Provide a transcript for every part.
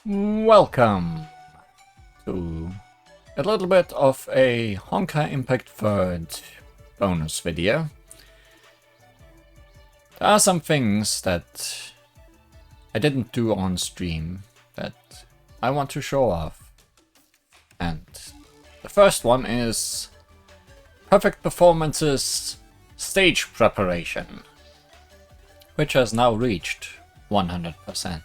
Welcome to a little bit of a Honkai Impact 3rd bonus video. There are some things that I didn't do on stream that I want to show off. And the first one is Perfect Performance's stage preparation, which has now reached 100%.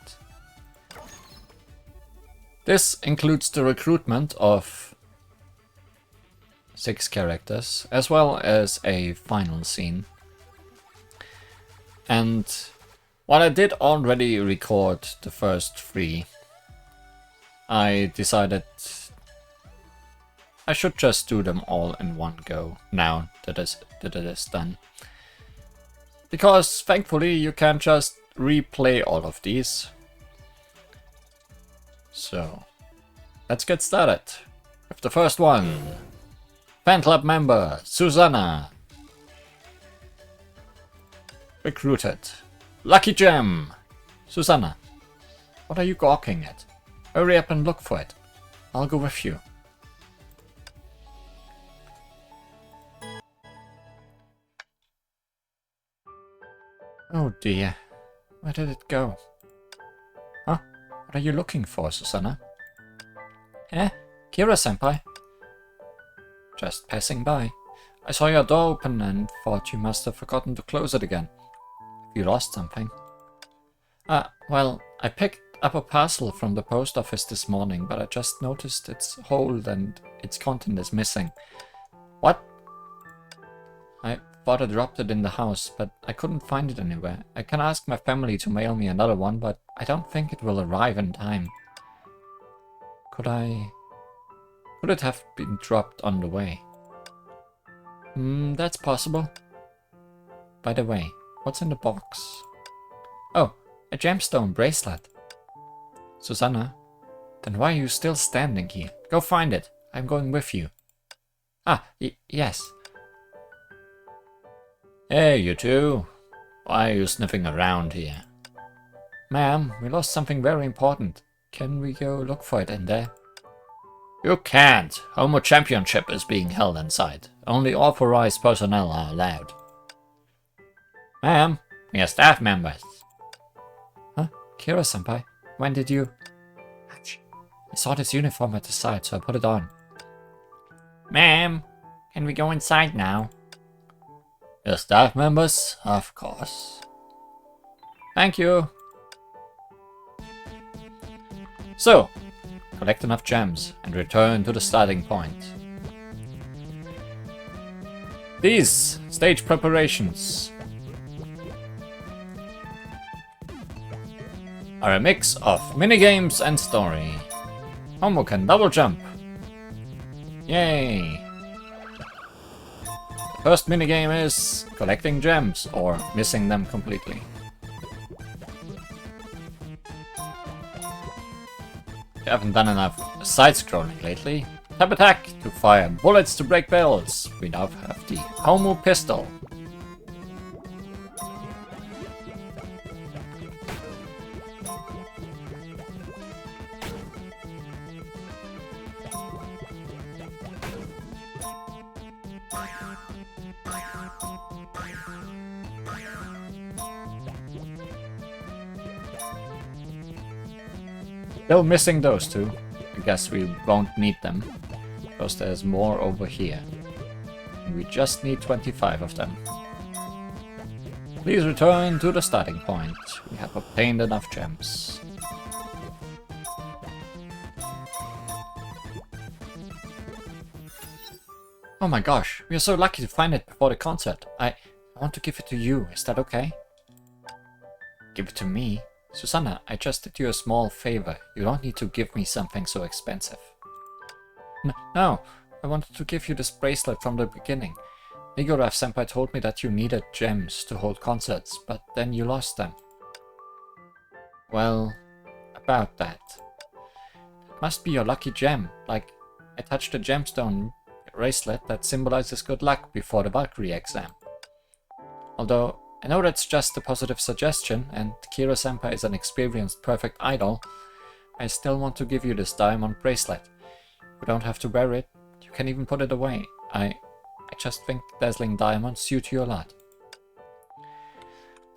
This includes the recruitment of 6 characters, as well as a final scene. And while I did already record the first 3, I decided I should just do them all in one go now that it is done. Because thankfully you can just replay all of these. So, let's get started with the first one. Fan club member, Susanna. Recruited. Lucky gem. Susanna, what are you gawking at? Hurry up and look for it. I'll go with you. Oh dear, where did it go? Huh? What are you looking for, Susanna? Eh? Kira-senpai? Just passing by. I saw your door open and thought you must have forgotten to close it again. Have you lost something? Well, I picked up a parcel from the post office this morning, but I just noticed it's holed and its content is missing. What? I thought I dropped it in the house, but I couldn't find it anywhere. I can ask my family to mail me another one, but I don't think it will arrive in time. Could it have been dropped on the way? That's possible. By the way, what's in the box? Oh, a gemstone bracelet. Susanna, then why are you still standing here? Go find it. I'm going with you. Yes. Hey, you two. Why are you sniffing around here? Ma'am, we lost something very important. Can we go look for it in there? You can't. Homo Championship is being held inside. Only authorized personnel are allowed. Ma'am, we are staff members. Huh? Kira-senpai, when did you... I saw this uniform at the side, so I put it on. Ma'am, can we go inside now? Your staff members? Of course. Thank you. So, collect enough gems and return to the starting point. These stage preparations are a mix of minigames and story. Homo can double jump. Yay! The first minigame is collecting gems or missing them completely. You haven't done enough side-scrolling lately. Tap attack to fire bullets to break barrels. We now have the Homo pistol. Still missing those two. I guess we won't need them, because there's more over here. And we just need 25 of them. Please return to the starting point. We have obtained enough gems. Oh my gosh, we are so lucky to find it before the concert. I want to give it to you, is that okay? Give it to me? Susanna, I just did you a small favor. You don't need to give me something so expensive. No, I wanted to give you this bracelet from the beginning. Nigurath-senpai told me that you needed gems to hold concerts, but then you lost them. Well, about that. It must be your lucky gem. Like, I touched a gemstone bracelet that symbolizes good luck before the Valkyrie exam. Although, I know that's just a positive suggestion, and Kira-senpai is an experienced perfect idol, I still want to give you this diamond bracelet. You don't have to wear it. You can even put it away. I just think dazzling diamonds suit you a lot.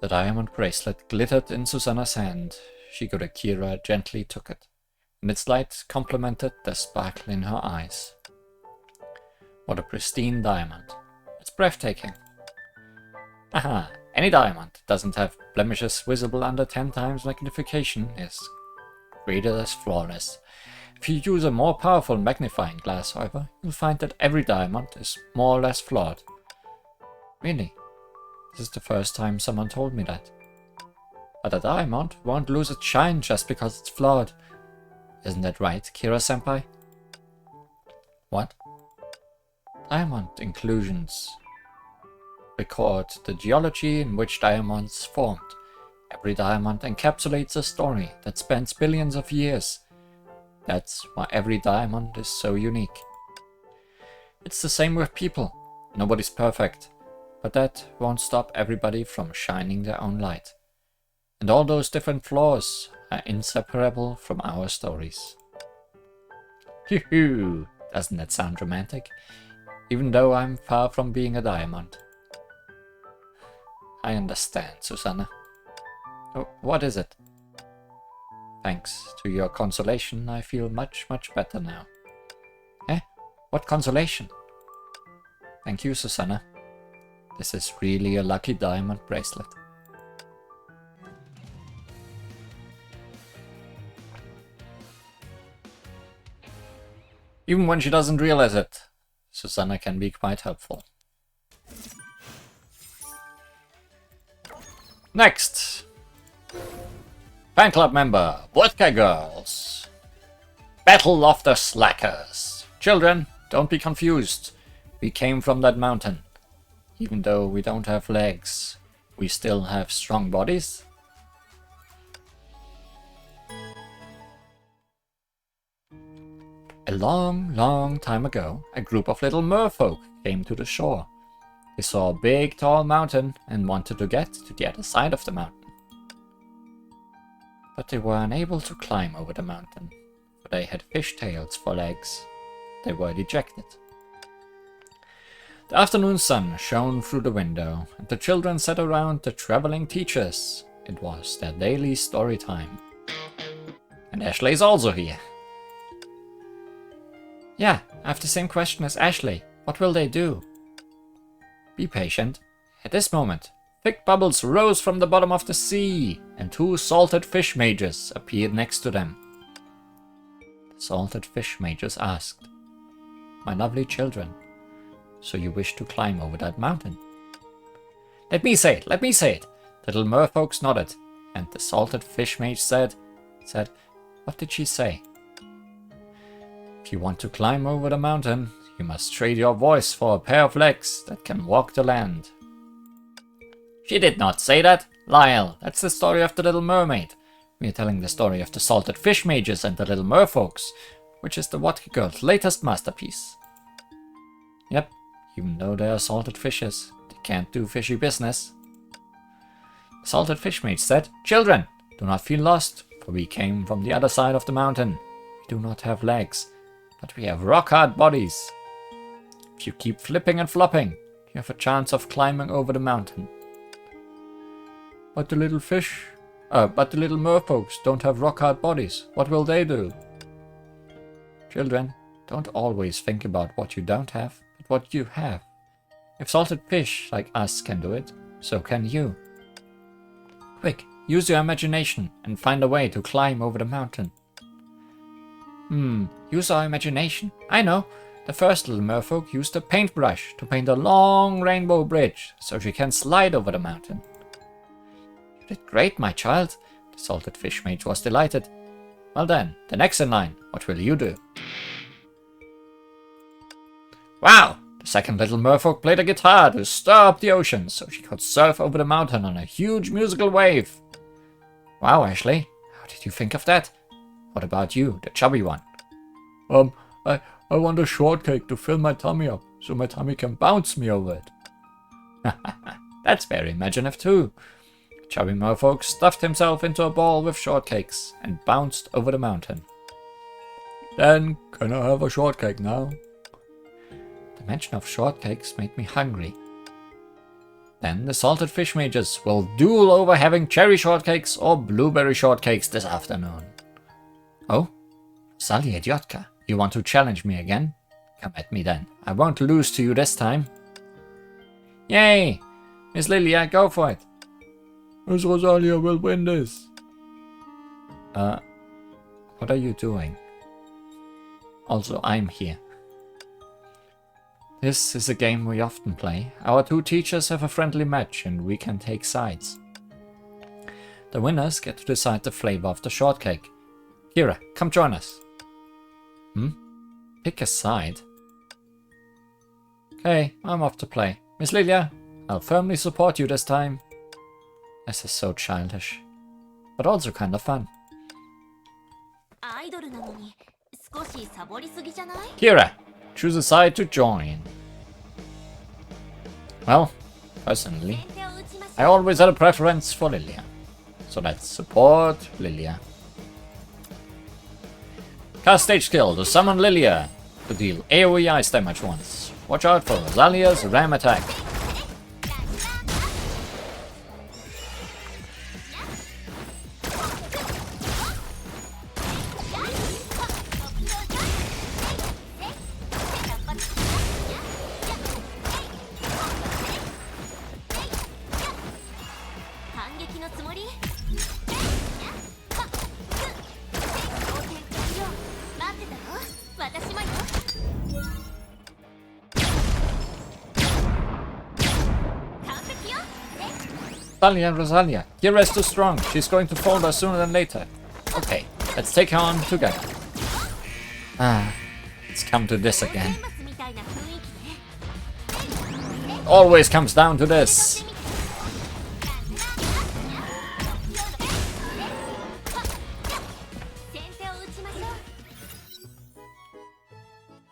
The diamond bracelet glittered in Susanna's hand. Shigure Kira gently took it, and its light complemented the sparkle in her eyes. What a pristine diamond. It's breathtaking. Aha, any diamond that doesn't have blemishes visible under 10 times magnification is graded as flawless. If you use a more powerful magnifying glass, however, you'll find that every diamond is more or less flawed. Really? This is the first time someone told me that. But a diamond won't lose its shine just because it's flawed. Isn't that right, Kira-senpai? What? Diamond inclusions record the geology in which diamonds formed. Every diamond encapsulates a story that spans billions of years. That's why every diamond is so unique. It's the same with people. Nobody's perfect, but that won't stop everybody from shining their own light. And all those different flaws are inseparable from our stories. Hoo-hoo! Doesn't that sound romantic? Even though I'm far from being a diamond. I understand, Susanna. Oh, what is it? Thanks to your consolation, I feel much better now. Eh? What consolation? Thank you, Susanna. This is really a lucky diamond bracelet. Even when she doesn't realize it, Susanna can be quite helpful. Next! Fan club member, Vodka Girls. Battle of the Slackers. Children, don't be confused. We came from that mountain. Even though we don't have legs, we still have strong bodies. A long time ago, a group of little merfolk came to the shore. They saw a big, tall mountain and wanted to get to the other side of the mountain. But they were unable to climb over the mountain, for they had fishtails for legs. They were dejected. The afternoon sun shone through the window, and the children sat around the traveling teachers. It was their daily story time. And Ashley's also here. Yeah, I have the same question as Ashley. What will they do? Be patient. At this moment, thick bubbles rose from the bottom of the sea, and 2 salted fish mages appeared next to them. The salted fish mages asked, "My lovely children, so you wish to climb over that mountain?" Let me say it! The little merfolks nodded, and the salted fish mage said, what did she say? If you want to climb over the mountain, you must trade your voice for a pair of legs that can walk the land. She did not say that. Lyle, that's the story of the Little Mermaid. We are telling the story of the salted fish mages and the little merfolks, which is the Vodka Girl's latest masterpiece. Yep, even though they are salted fishes, they can't do fishy business. The salted fish mage said, "Children, do not feel lost, for we came from the other side of the mountain. We do not have legs, but we have rock-hard bodies. If you keep flipping and flopping, you have a chance of climbing over the mountain." But the little merfolks don't have rock-hard bodies. What will they do? Children, don't always think about what you don't have, but what you have. If salted fish like us can do it, so can you. Quick, use your imagination and find a way to climb over the mountain. Use our imagination. I know. The first little merfolk used a paintbrush to paint a long rainbow bridge so she can slide over the mountain. You did great, my child. The salted fish mage was delighted. Well then, the next in line, what will you do? Wow! The second little merfolk played a guitar to stir up the ocean so she could surf over the mountain on a huge musical wave. Wow, Ashley, how did you think of that? What about you, the chubby one? I want a shortcake to fill my tummy up, so my tummy can bounce me over it. That's very imaginative too. Chubby Mofolk stuffed himself into a ball with shortcakes and bounced over the mountain. Then, can I have a shortcake now? The mention of shortcakes made me hungry. Then the salted fish mages will duel over having cherry shortcakes or blueberry shortcakes this afternoon. Oh? Rosalia Idiotka, you want to challenge me again? Come at me then. I won't lose to you this time. Yay! Miss Lilia, go for it. Miss Rosalia will win this. What are you doing? Also, I'm here. This is a game we often play. Our two teachers have a friendly match and we can take sides. The winners get to decide the flavor of the shortcake. Kira, come join us. Pick a side? Okay, I'm off to play. Miss Lilia, I'll firmly support you this time. This is so childish, but also kind of fun. Kira, choose a side to join. Well, personally, I always had a preference for Lilia. So let's support Lilia. Cast stage skill to summon Lilia to deal AoE ice damage once. Watch out for Rosalia's ram attack. Rosalia, Kira is too strong. She's going to fold us sooner than later. Okay, let's take her on together. It's come to this again. Always comes down to this.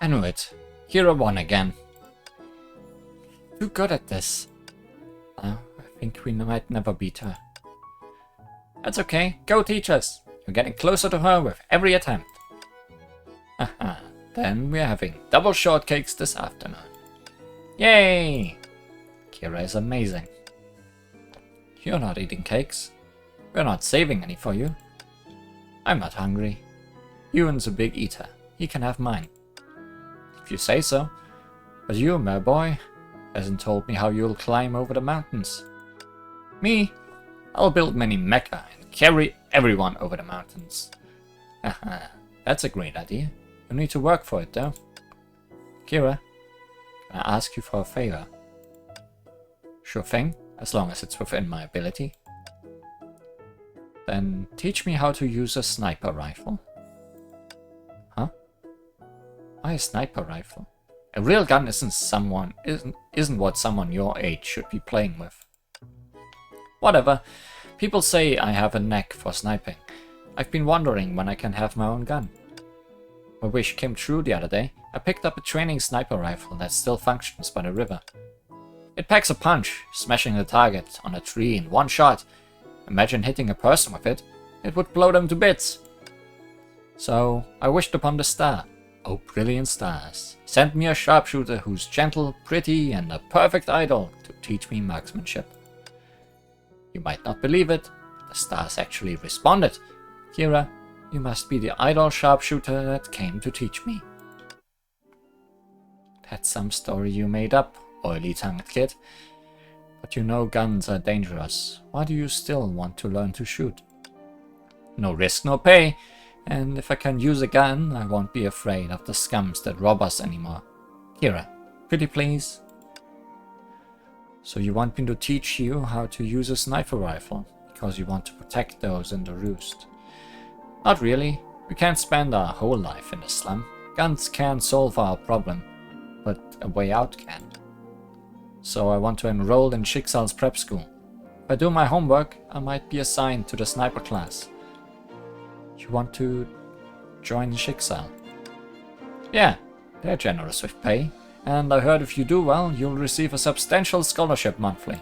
I knew it. Kira won again. Too good at this. I think we might never beat her. That's okay. Go teach us. You're getting closer to her with every attempt. Haha. Then we're having double shortcakes this afternoon. Yay! Kira is amazing. You're not eating cakes. We're not saving any for you. I'm not hungry. Ewan's a big eater. He can have mine. If you say so. But you, my boy, hasn't told me how you'll climb over the mountains. Me? I'll build many mecha and carry everyone over the mountains. Haha, that's a great idea. You need to work for it though. Kira, can I ask you for a favor? Sure thing, as long as it's within my ability. Then teach me how to use a sniper rifle. Huh? Why a sniper rifle? A real gun isn't what someone your age should be playing with. Whatever. People say I have a knack for sniping. I've been wondering when I can have my own gun. My wish came true the other day. I picked up a training sniper rifle that still functions by the river. It packs a punch, smashing the target on a tree in one shot. Imagine hitting a person with it. It would blow them to bits. So I wished upon the star. Oh, brilliant stars, send me a sharpshooter who's gentle, pretty, and a perfect idol to teach me marksmanship. You might not believe it, the stars actually responded. Kira, you must be the idol sharpshooter that came to teach me. That's some story you made up, oily-tongued kid. But you know guns are dangerous. Why do you still want to learn to shoot? No risk, no pay. And if I can use a gun, I won't be afraid of the scums that rob us anymore. Kira, pretty please? So you want me to teach you how to use a sniper rifle, because you want to protect those in the roost? Not really. We can't spend our whole life in the slum. Guns can't solve our problem, but a way out can. So I want to enroll in Schicksal's prep school. If I do my homework, I might be assigned to the sniper class. You want to join Schicksal? Yeah, they're generous with pay, and I heard if you do well, you'll receive a substantial scholarship monthly.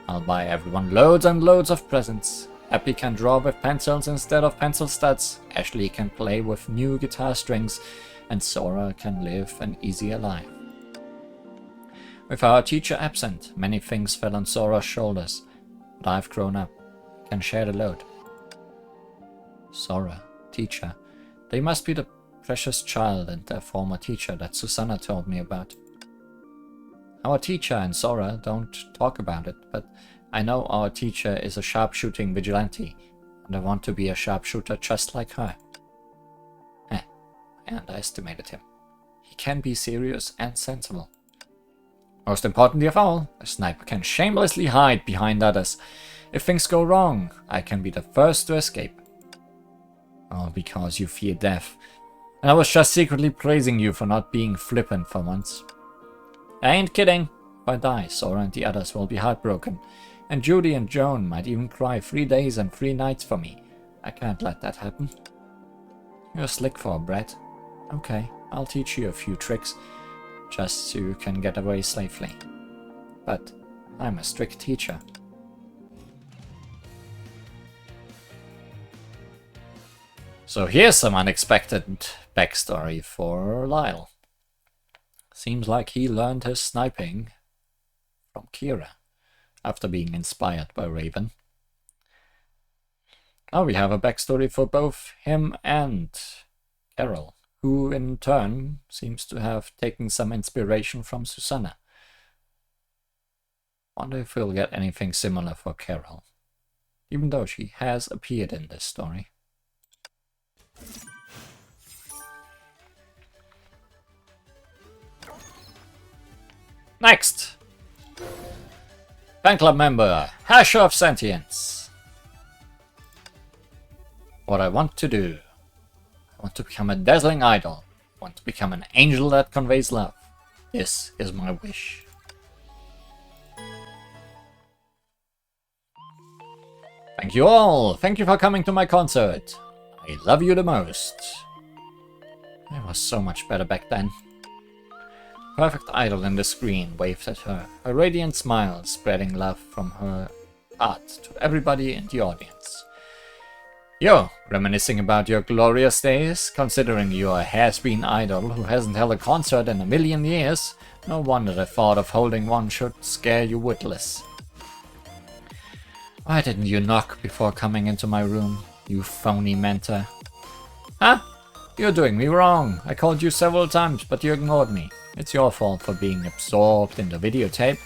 I'll buy everyone loads and loads of presents. Happy can draw with pencils instead of pencil studs. Ashley can play with new guitar strings. And Sora can live an easier life. With our teacher absent, many things fell on Sora's shoulders. But I've grown up. Can share the load. Sora, teacher. They must be the precious child and their former teacher that Susanna told me about. Our teacher and Sora don't talk about it, but I know our teacher is a sharpshooting vigilante, and I want to be a sharpshooter just like her. I underestimated him. He can be serious and sensible. Most importantly of all, a sniper can shamelessly hide behind others. If things go wrong, I can be the first to escape. All because you fear death. And I was just secretly praising you for not being flippant for once. I ain't kidding. If I die, Sora and the others will be heartbroken. And Judy and Joan might even cry 3 days and 3 nights for me. I can't let that happen. You're slick for a brat. Okay, I'll teach you a few tricks, just so you can get away safely. But I'm a strict teacher. So here's some unexpected backstory for Lyle. Seems like he learned his sniping from Kira, after being inspired by Raven. Now we have a backstory for both him and Carol, who in turn seems to have taken some inspiration from Susanna. Wonder if we'll get anything similar for Carol, even though she has appeared in this story. Next! Fan club member, Hash of Sentience. What I want to do. I want to become a dazzling idol. I want to become an angel that conveys love. This is my wish. Thank you all. Thank you for coming to my concert. I love you the most. It was so much better back then. Perfect idol in the screen waved at her, a radiant smile spreading love from her heart to everybody in the audience. Yo, reminiscing about your glorious days? Considering you're a has-been idol who hasn't held a concert in a million years, no wonder the thought of holding one should scare you witless. Why didn't you knock before coming into my room, you phony mentor? Huh? You're doing me wrong. I called you several times, but you ignored me. It's your fault for being absorbed in the videotape.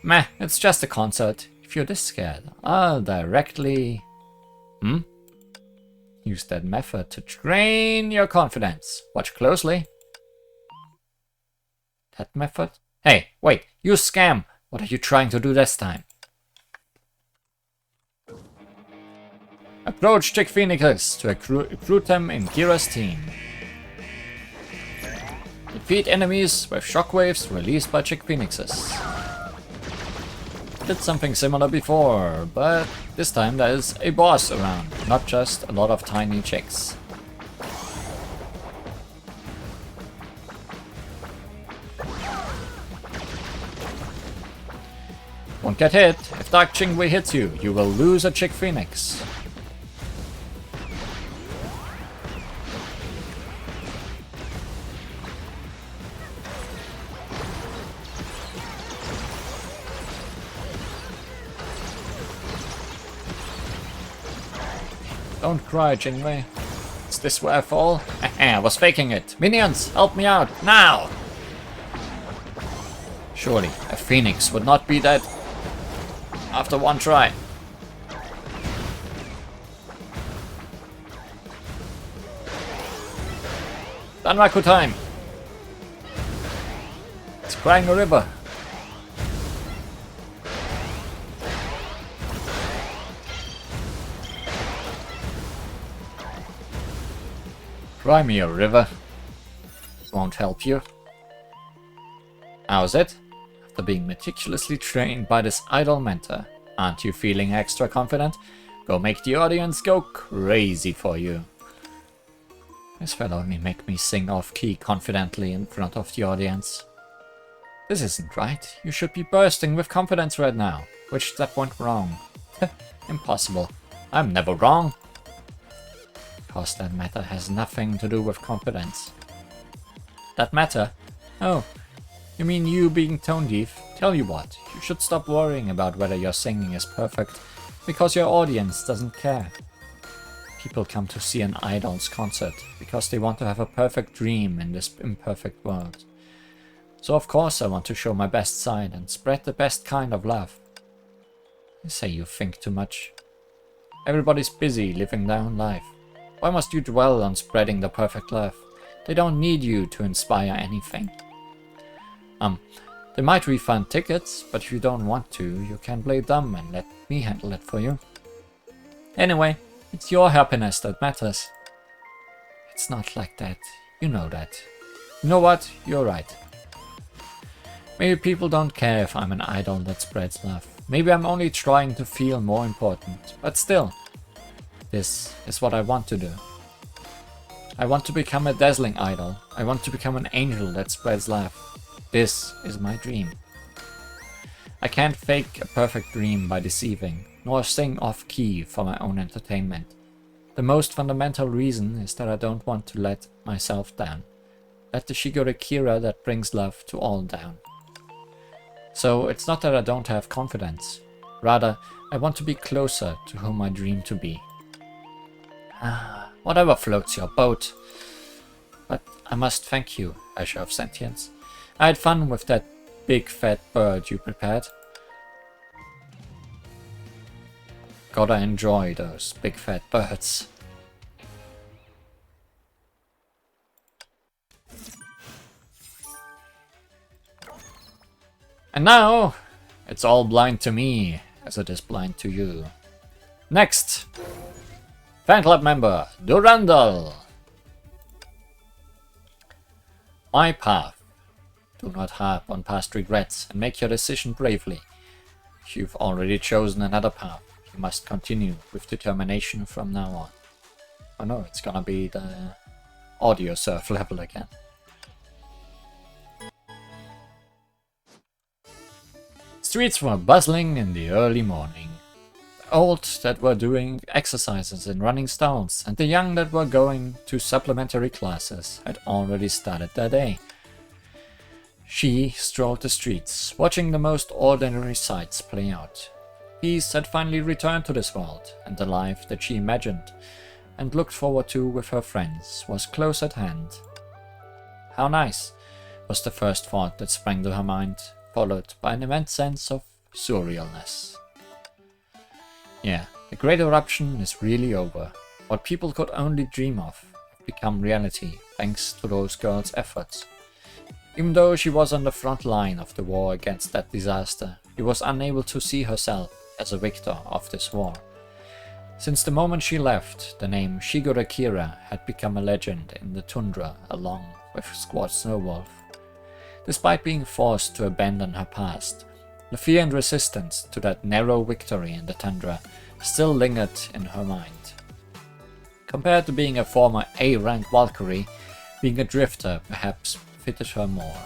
Meh, it's just a concert. If you're this scared, I'll directly... Use that method to drain your confidence. Watch closely. That method? Hey, wait, you scam! What are you trying to do this time? Approach Chick Phoenixes to recruit them in Kira's team. Defeat enemies with shockwaves released by Chick Phoenixes. Did something similar before, but this time there is a boss around, not just a lot of tiny chicks. Won't get hit. If Dark Chingwei hits you, you will lose a Chick Phoenix. Don't cry, Chingwei. Is this where I fall? I was faking it. Minions, help me out, now! Surely, a phoenix would not be dead after one try. Danmaku time! It's crying a river. Cry me a river. Won't help you. How's it? After being meticulously trained by this idol mentor, aren't you feeling extra confident? Go make the audience go crazy for you. This will only make me sing off-key confidently in front of the audience. This isn't right. You should be bursting with confidence right now. Which step went wrong? Impossible. I'm never wrong. Because that matter has nothing to do with confidence. That matter? Oh, you mean you being tone deaf? Tell you what, you should stop worrying about whether your singing is perfect, because your audience doesn't care. People come to see an idol's concert because they want to have a perfect dream in this imperfect world. So of course I want to show my best side and spread the best kind of love. I say you think too much. Everybody's busy living their own life. Why must you dwell on spreading the perfect love? They don't need you to inspire anything. They might refund tickets, but if you don't want to, you can play dumb and let me handle it for you. Anyway, it's your happiness that matters. It's not like that. You know that. You know what? You're right. Maybe people don't care if I'm an idol that spreads love. Maybe I'm only trying to feel more important. But still, this is what I want to do. I want to become a dazzling idol. I want to become an angel that spreads love. This is my dream. I can't fake a perfect dream by deceiving, nor sing off-key for my own entertainment. The most fundamental reason is that I don't want to let myself down. Let the Shigure Kira that brings love to all down. So it's not that I don't have confidence. Rather, I want to be closer to whom I dream to be. Whatever floats your boat. But I must thank you, Asher of Sentience. I had fun with that big fat bird you prepared. Gotta enjoy those big fat birds. And now, it's all blind to me, as it is blind to you. Next! Fan club member, Durandal. My path. Do not harp on past regrets and make your decision bravely. You've already chosen another path. You must continue with determination from now on. Oh no, it's gonna be the audio surf level again. Streets were bustling in the early morning. The old that were doing exercises in running stalls and the young that were going to supplementary classes had already started their day. She strolled the streets, watching the most ordinary sights play out. Peace had finally returned to this world, and the life that she imagined and looked forward to with her friends was close at hand. How nice, was the first thought that sprang to her mind, followed by an immense sense of surrealness. Yeah, the great eruption is really over. What people could only dream of have become reality thanks to those girls' efforts. Even though she was on the front line of the war against that disaster, she was unable to see herself as a victor of this war. Since the moment she left, the name Shigure Kira had become a legend in the tundra along with Squad Snowwolf. Despite being forced to abandon her past, the fear and resistance to that narrow victory in the tundra still lingered in her mind. Compared to being a former A-rank Valkyrie, being a drifter perhaps fitted her more.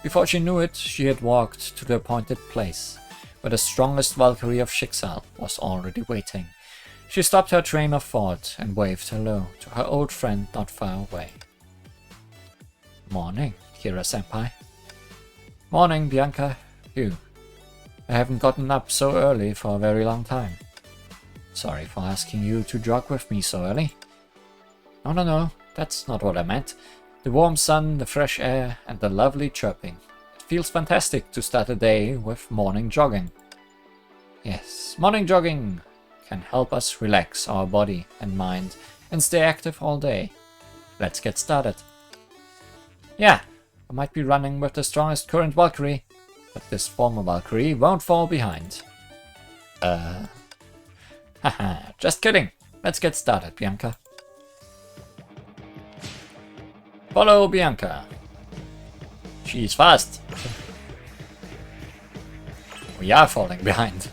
Before she knew it, she had walked to the appointed place, where the strongest Valkyrie of Schicksal was already waiting. She stopped her train of thought and waved hello to her old friend not far away. Morning, Kira-senpai. Morning, Bianca. You. I haven't gotten up so early for a very long time. Sorry for asking you to jog with me so early. No, that's not what I meant. The warm sun, the fresh air, and the lovely chirping. It feels fantastic to start a day with morning jogging. Yes, morning jogging can help us relax our body and mind and stay active all day. Let's get started. Yeah, I might be running with the strongest current Valkyrie, but this former Valkyrie won't fall behind. Haha, just kidding. Let's get started, Bianca. Follow Bianca. She's fast. We are falling behind.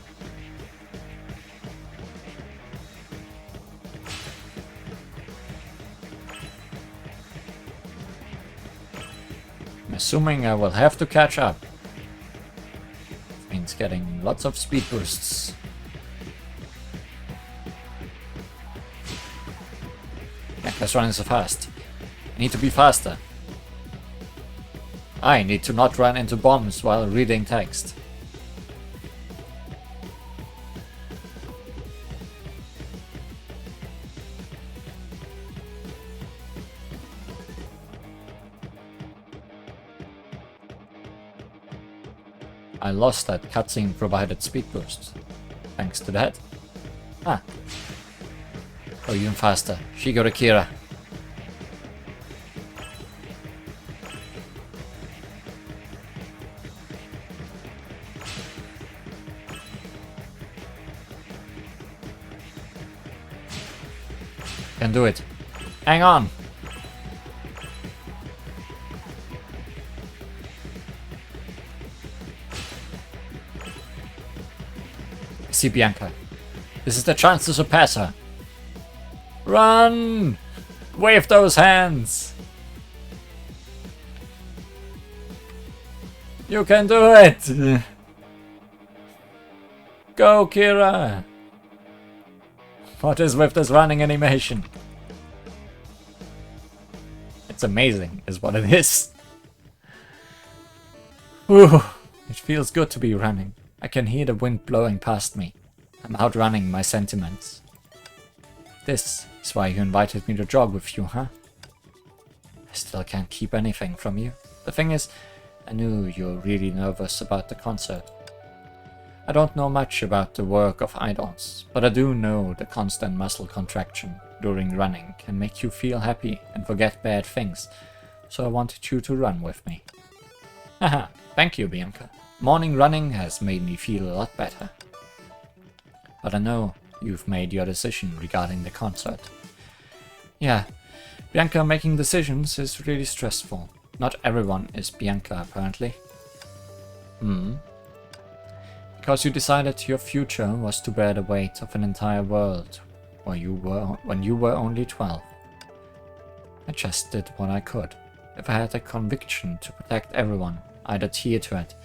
I'm assuming I will have to catch up. Means getting lots of speed boosts. Bianca's running so fast. I need to be faster. I need to not run into bombs while reading text. I lost that cutscene provided speed boost. Thanks to that. Ah. Go even faster. Shigoro Kira. Can do it. Hang on. See Bianca. This is the chance to surpass her. Run! Wave those hands! You can do it! Go, Kira! What is with this running animation? It's amazing, is what it is. Whew, it feels good to be running. I can hear the wind blowing past me. I'm outrunning my sentiments. This is why you invited me to jog with you, huh? I still can't keep anything from you. The thing is, I knew you were really nervous about the concert. I don't know much about the work of idols, but I do know the constant muscle contraction during running can make you feel happy and forget bad things, so I wanted you to run with me. Haha, thank you, Bianca. Morning running has made me feel a lot better. But I know you've made your decision regarding the concert. Yeah, Bianca making decisions is really stressful. Not everyone is Bianca, apparently. Because you decided your future was to bear the weight of an entire world when you were only 12. I just did what I could. If I had a conviction to protect everyone, I'd adhere to it.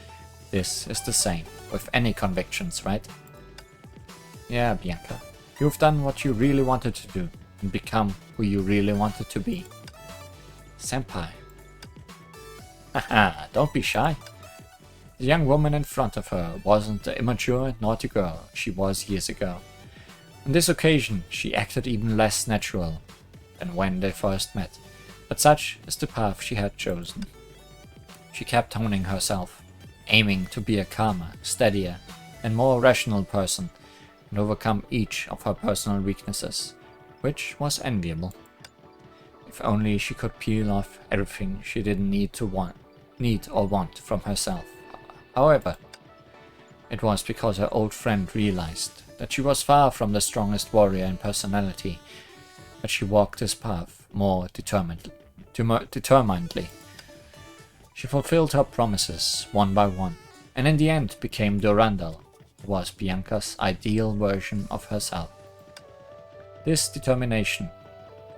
This is the same with any convictions, right? Yeah, Bianca. You've done what you really wanted to do and become who you really wanted to be. Senpai. Haha, don't be shy. The young woman in front of her wasn't the immature, naughty girl she was years ago. On this occasion, she acted even less natural than when they first met, but such is the path she had chosen. She kept honing herself, aiming to be a calmer, steadier, and more rational person, and overcome each of her personal weaknesses, which was enviable. If only she could peel off everything she didn't need or want from herself. However, it was because her old friend realized that she was far from the strongest warrior in personality that she walked this path more determinedly. She fulfilled her promises one by one, and in the end became Durandal, who was Bianca's ideal version of herself. This determination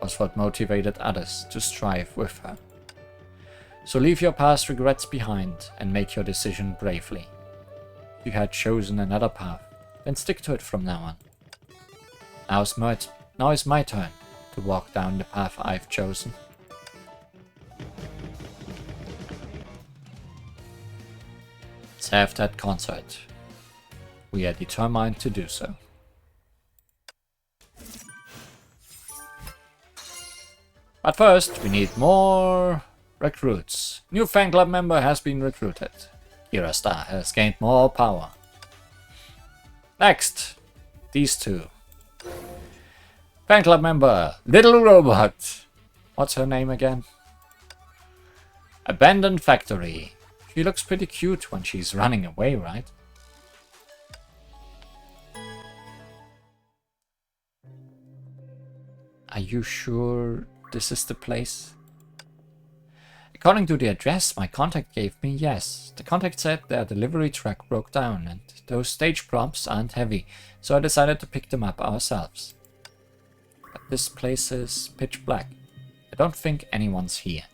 was what motivated others to strive with her. So leave your past regrets behind and make your decision bravely. If you had chosen another path, then stick to it from now on. Now is my turn to walk down the path I've chosen. Let's have that concert. We are determined to do so. But first, we need more recruits. New fan club member has been recruited. Kira Star has gained more power. Next, these two. Fan club member, Little Robot. What's her name again? Abandoned Factory. She looks pretty cute when she's running away, right? Are you sure this is the place? According to the address my contact gave me, yes. The contact said their delivery truck broke down and those stage props aren't heavy, so I decided to pick them up ourselves. But this place is pitch black. I don't think anyone's here.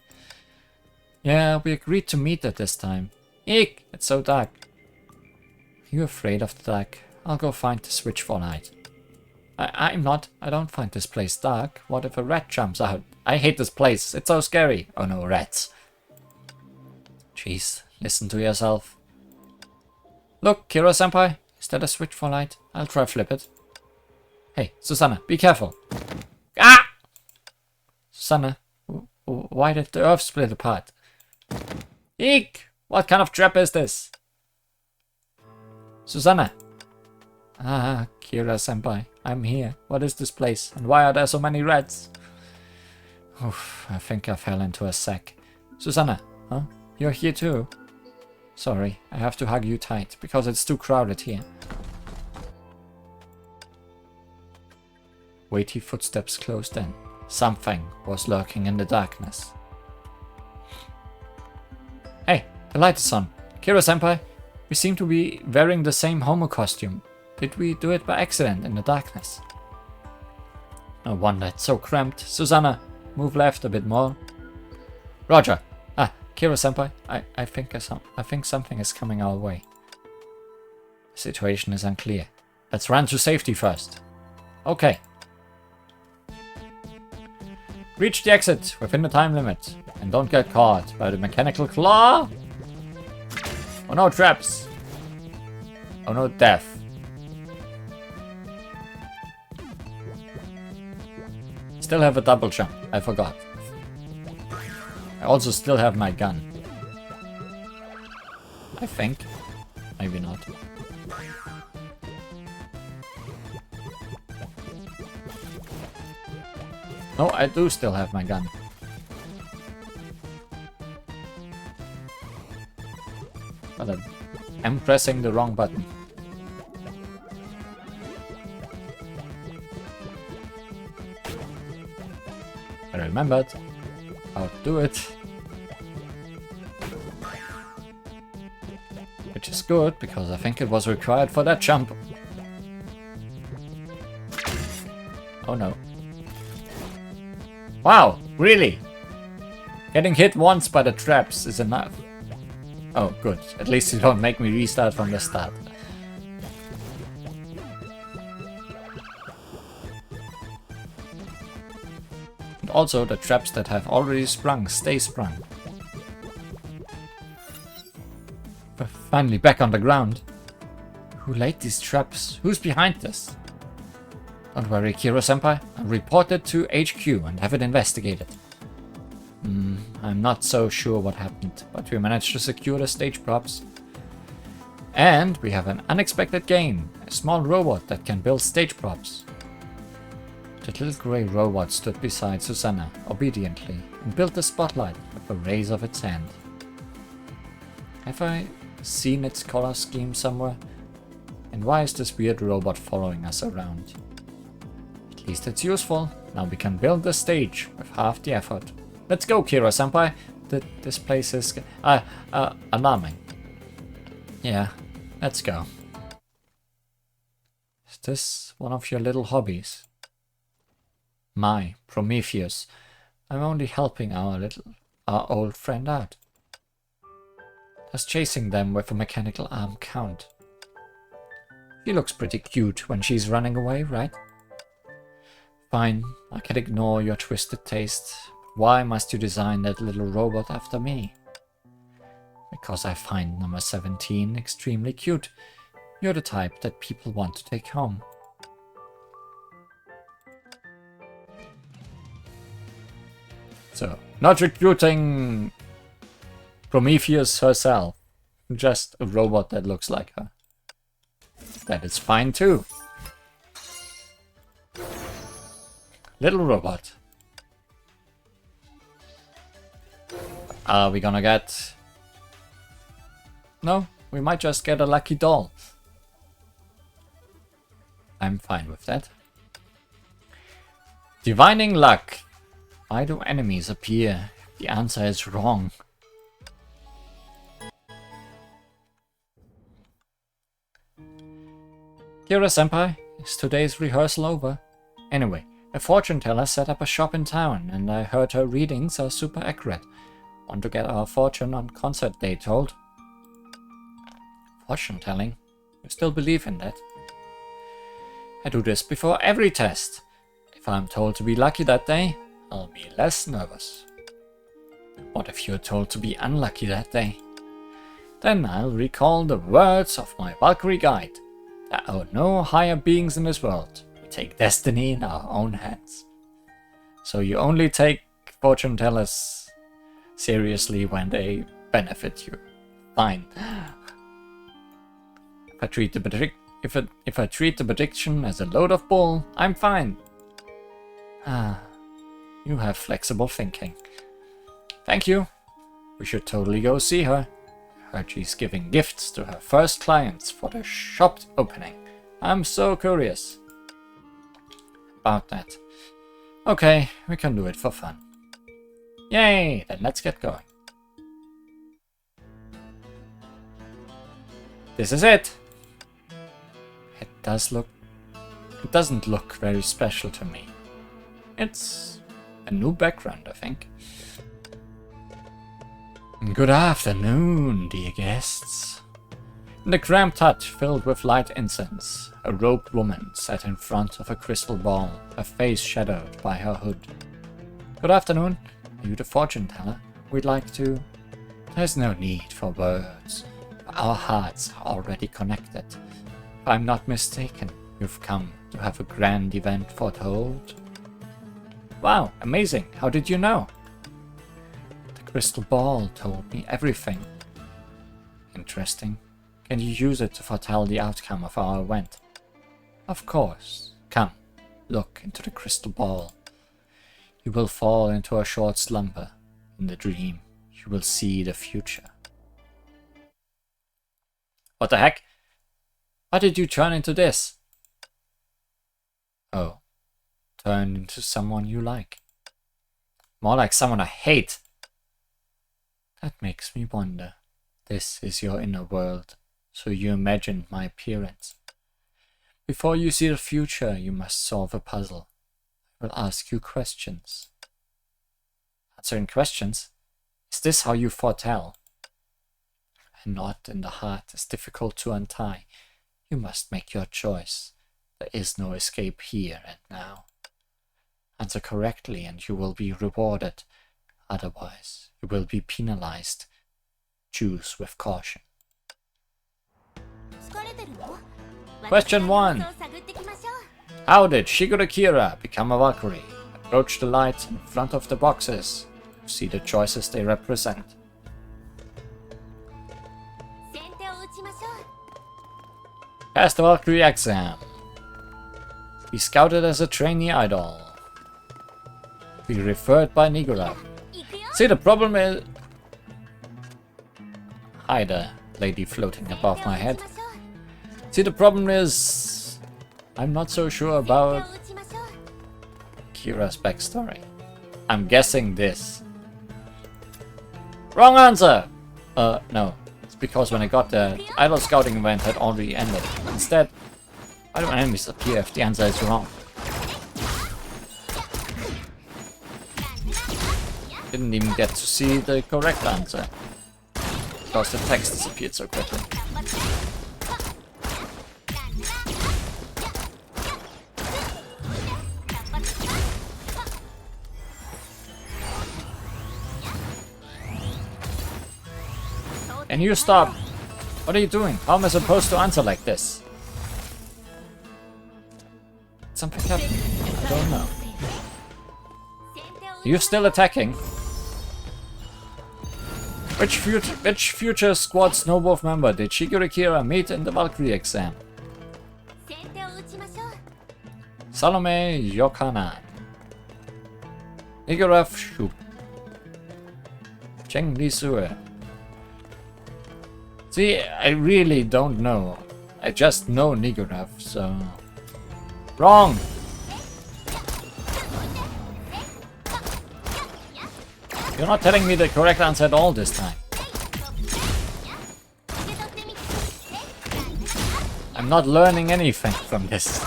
Yeah, we agreed to meet at this time. Eek, it's so dark. You afraid of the dark? I'll go find the switch for light. I'm not. I don't find this place dark. What if a rat jumps out? I hate this place. It's so scary. Oh no, rats. Jeez, listen to yourself. Look, Kira-senpai. Is that a switch for light? I'll try flip it. Hey, Susanna, be careful. Ah! Susanna, why did the earth split apart? Eek! What kind of trap is this? Susanna. Ah, Kira-senpai, I'm here. What is this place? And why are there so many rats? Oof, I think I fell into a sack. Susanna, huh? You're here too? Sorry, I have to hug you tight, because it's too crowded here. Weighty footsteps closed in. Something was lurking in the darkness. Hey, the light is on. Kira-senpai, we seem to be wearing the same homo costume. Did we do it by accident in the darkness? No wonder it's so cramped. Susanna, move left a bit more. Roger. Ah, Kira-senpai, I think something is coming our way. The situation is unclear. Let's run to safety first. Okay. Reach the exit within the time limit. And don't get caught by the mechanical claw. Oh no, traps. Oh no, death. Still have a double jump. I forgot. I also still have my gun. I think. Maybe not. No, I do still have my gun. But I'm pressing the wrong button. I remembered how to do it. Which is good, because I think it was required for that jump. Oh no. Wow, really? Getting hit once by the traps is enough. Oh, good. At least you don't make me restart from the start. And also, the traps that have already sprung stay sprung. We're finally back on the ground. Who laid these traps? Who's behind this? Don't worry, Kira-senpai. I'll report it to HQ and have it investigated. I'm not so sure what happened, but we managed to secure the stage props. And we have an unexpected gain, a small robot that can build stage props. The little grey robot stood beside Susanna, obediently, and built the spotlight with the raise of its hand. Have I seen its color scheme somewhere? And why is this weird robot following us around? At least it's useful. Now we can build the stage with half the effort. Let's go, Kira-senpai. This place is alarming. Yeah, let's go. Is this one of your little hobbies? My Prometheus. I'm only helping our old friend out. Does chasing them with a mechanical arm count? She looks pretty cute when she's running away, right? Fine, I can ignore your twisted taste. Why must you design that little robot after me? Because I find number 17 extremely cute. You're the type that people want to take home. So, not recruiting Prometheus herself. Just a robot that looks like her. That is fine too. Little robot. Are we gonna get... No, we might just get a lucky doll. I'm fine with that. Divining luck. Why do enemies appear? The answer is wrong. Kira-senpai, is today's rehearsal over? Anyway, a fortune teller set up a shop in town, and I heard her readings are super accurate. Want to get our fortune on concert day told? Fortune telling? You still believe in that? I do this before every test. If I'm told to be lucky that day, I'll be less nervous. What if you're told to be unlucky that day? Then I'll recall the words of my Valkyrie guide. There are no higher beings in this world. We take destiny in our own hands. So you only take fortune tellers seriously when they benefit you. Fine. If I treat the prediction as a load of bull, I'm fine. Ah, you have flexible thinking. Thank you. We should totally go see her. I heard she's giving gifts to her first clients for the shop opening. I'm so curious about that. Okay, we can do it for fun. Yay, then let's get going. This is it. It doesn't look very special to me. It's a new background, I think. Good afternoon, dear guests. In the cramped hut filled with light incense, a robed woman sat in front of a crystal ball, her face shadowed by her hood. Good afternoon. Are you the fortune teller? We'd like to... There's no need for words. Our hearts are already connected. If I'm not mistaken, you've come to have a grand event foretold. Wow, amazing. How did you know? The crystal ball told me everything. Interesting. Can you use it to foretell the outcome of our event? Of course. Come, look into the crystal ball. You will fall into a short slumber. In the dream, you will see the future. What the heck? Why did you turn into this? Oh, turn into someone you like. More like someone I hate. That makes me wonder. This is your inner world, so you imagined my appearance. Before you see the future, you must solve a puzzle. I will ask you questions. Answering questions? Is this how you foretell? A knot in the heart is difficult to untie. You must make your choice. There is no escape here and now. Answer correctly and you will be rewarded. Otherwise, you will be penalized. Choose with caution. Question 1. How did Shigure Kira become a Valkyrie? Approach the light in front of the boxes. See the choices they represent. Pass the Valkyrie exam. Be scouted as a trainee idol. Be referred by Nigura. See, the problem is... Hi there, lady floating above my head. See, the problem is... I'm not so sure about Kira's backstory. I'm guessing this. Wrong answer! No. It's because when I got the idol scouting event had already ended. Instead, why do enemies appear if the answer is wrong? Didn't even get to see the correct answer. Because the text disappeared so quickly. Can you stop? What are you doing? How am I supposed to answer like this? Something happened. I don't know. Are you still attacking? Which future squad Snowwolf member did Shigure Kira meet in the Valkyrie exam? Salome Yokana, Niguraf Shu, Cheng Lisue. See, I really don't know. I just know Niguraf, so... Wrong! You're not telling me the correct answer at all this time. I'm not learning anything from this.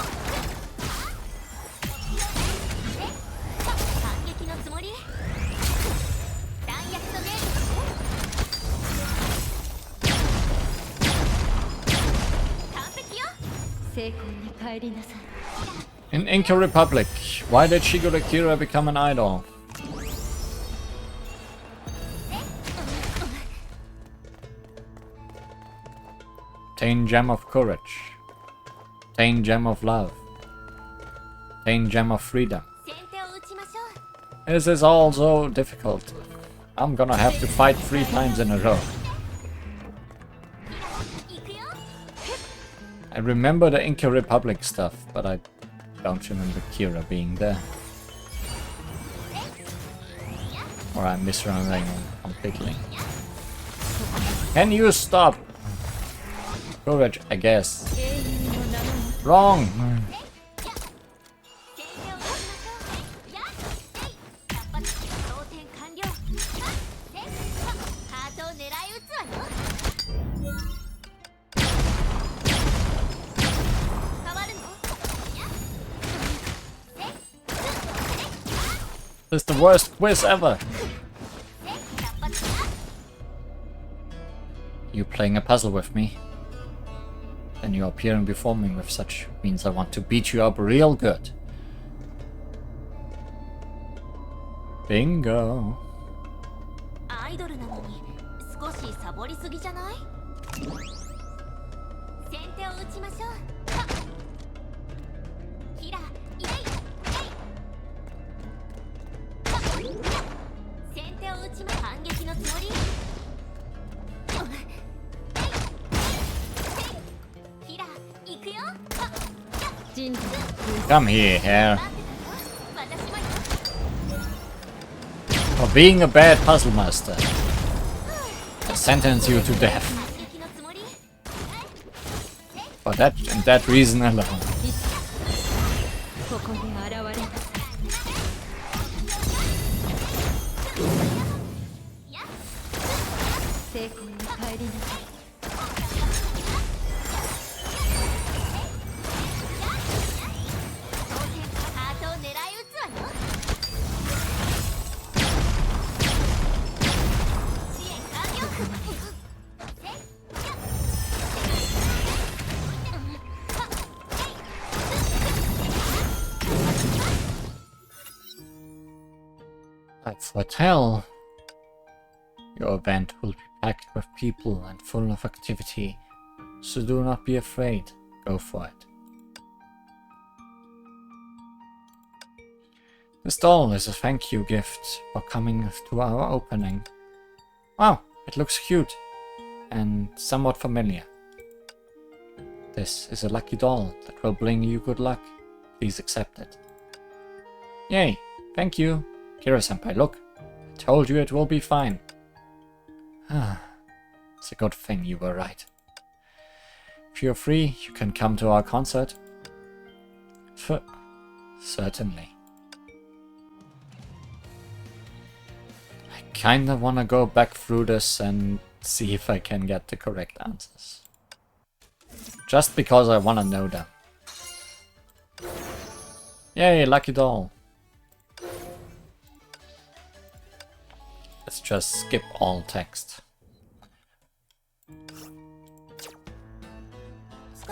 In Inca Republic, why did Shigure Kira become an idol? Obtain Gem of Courage. Obtain Gem of Love. Obtain Gem of Freedom. This is all so difficult. I'm gonna have to fight 3 times in a row. I remember the Inca Republic stuff, but I don't remember Kira being there. Or I'm misremembering completely. Can you stop? Courage, I guess. Wrong! This is the worst quiz ever! You playing a puzzle with me? Then you appearing before me with such means I want to beat you up real good. Bingo! Come here. For being a bad puzzle master, I sentence you to death. For that reason alone. I foretell your event will be packed with people and full of activity, so do not be afraid. Go for it. This doll is a thank you gift for coming to our opening. Wow, it looks cute and somewhat familiar. This is a lucky doll that will bring you good luck. Please accept it. Yay, thank you. Kira-senpai, look. I told you it will be fine. Ah, it's a good thing you were right. If you're free, you can come to our concert. Certainly. I kinda wanna go back through this and see if I can get the correct answers. Just because I wanna know them. Yay, lucky doll. Let's just skip all text.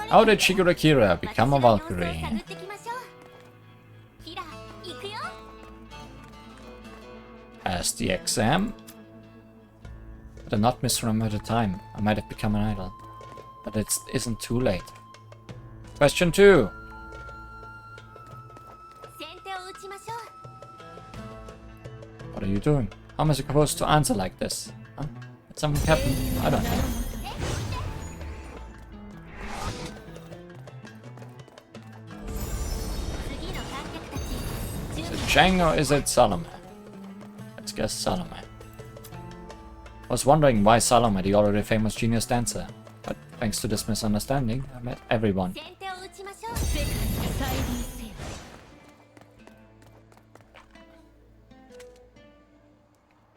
How did Shigure Kira become a Valkyrie? Pass the exam? But I not misremember the time. I might have become an idol. But it isn't too late. Question 2. What are you doing? How am I supposed to answer like this? Huh? Did something happen? I don't know. Is it Chang or is it Salome? Let's guess Salome. I was wondering why Salome, the already famous genius dancer. But thanks to this misunderstanding, I met everyone.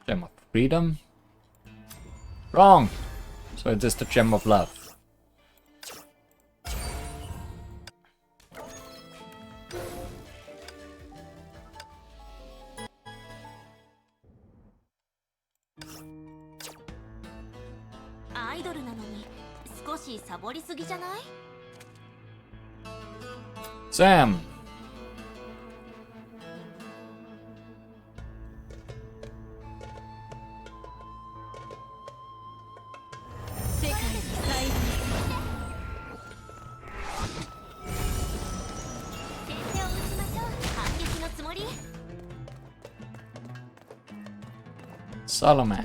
Gem of Freedom? Wrong! So it is the Gem of Love. Sam! Salome.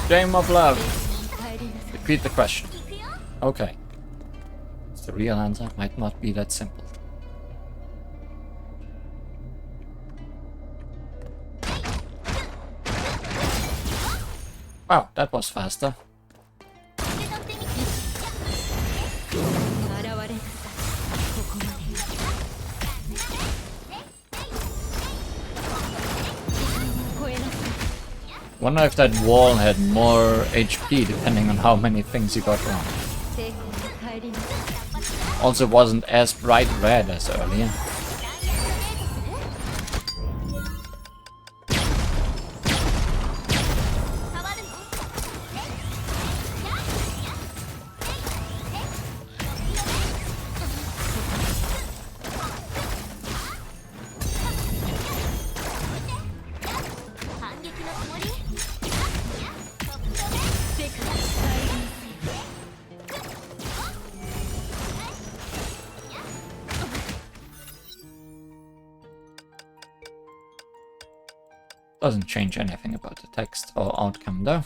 Game of love. Repeat the question. Okay. The real answer might not be that simple. Wow, that was faster. Wonder if that wall had more HP depending on how many things you got wrong. Also wasn't as bright red as earlier. Doesn't change anything about the text or outcome though.